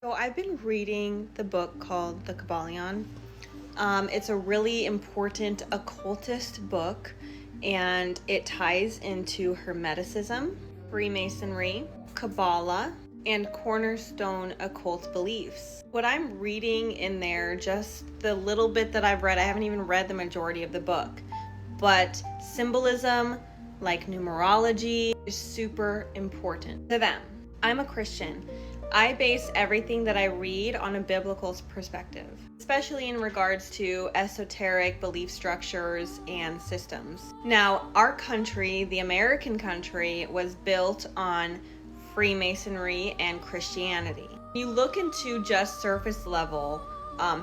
So I've been reading the book called the Kabbalah. It's a really important occultist book, and it ties into Hermeticism, Freemasonry, Kabbalah, and cornerstone occult beliefs. What I'm reading in there, just the little bit that I've read, I haven't even read the majority of the book, but symbolism like numerology is super important to them. I'm a Christian. I base everything that I read on a biblical perspective, especially in regards to esoteric belief structures and systems. Now, our country, the American country, was built on Freemasonry and Christianity. You look into just surface level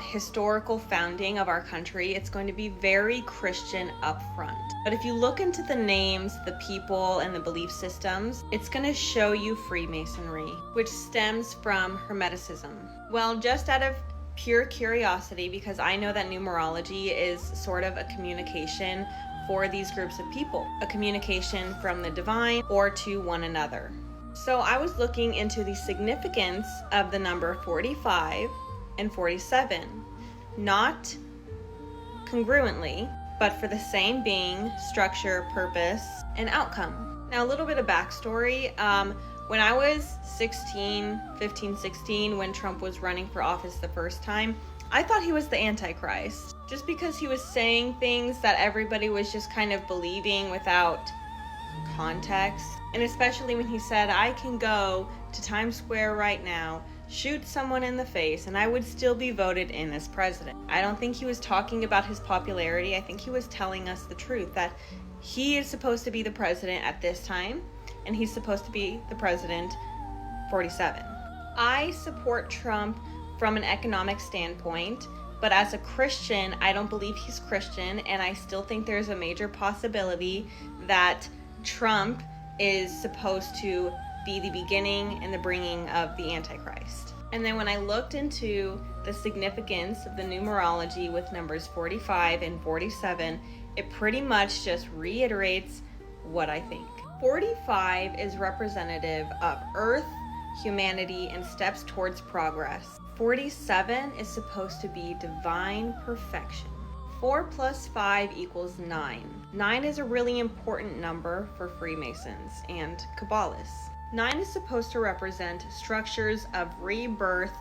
historical founding of our country, it's going to be very Christian upfront. But if you look into the names, the people, and the belief systems, it's going to show you Freemasonry, which stems from Hermeticism. Well, just out of pure curiosity, because I know that numerology is sort of a communication for these groups of people, a communication from the divine or to one another. So I was looking into the significance of the number 45 and 47, not congruently, but for the same being, structure, purpose, and outcome. Now, a little bit of backstory. When I was 15, 16, when Trump was running for office the first time, I thought he was the Antichrist, just because he was saying things that everybody was just kind of believing without context. And especially when he said, I can go to Times Square right now, shoot someone in the face, and I would still be voted in as president. I don't think he was talking about his popularity. I think he was telling us the truth, that he is supposed to be the president at this time, and he's supposed to be the president 47. I support Trump from an economic standpoint, but as a Christian, I don't believe he's Christian, and I still think there's a major possibility that Trump is supposed to be the beginning and the bringing of the Antichrist. And then when I looked into the significance of the numerology with numbers 45 and 47, it pretty much just reiterates what I think. 45 is representative of Earth, humanity, and steps towards progress. 47 is supposed to be divine perfection. 4 plus 5 equals 9. 9 is a really important number for Freemasons and Kabbalists. 9 is supposed to represent structures of rebirth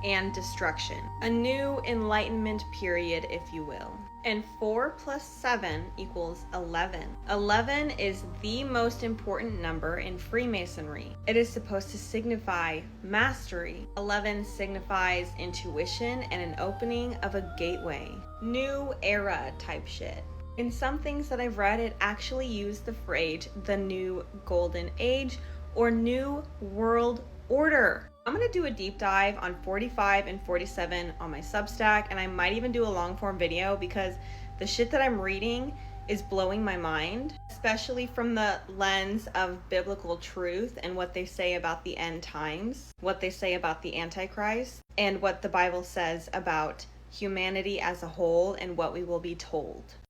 and destruction, a new enlightenment period, if you will. And 4 plus 7 equals 11. 11 is the most important number in Freemasonry. It is supposed to signify mastery. 11 signifies intuition and an opening of a gateway. New era type shit. In some things that I've read, it actually used the phrase, the new golden age, or new world order. I'm going to do a deep dive on 45 and 47 on my Substack, and I might even do a long form video because the shit that I'm reading is blowing my mind, especially from the lens of biblical truth and what they say about the end times, what they say about the Antichrist, and what the Bible says about humanity as a whole and what we will be told.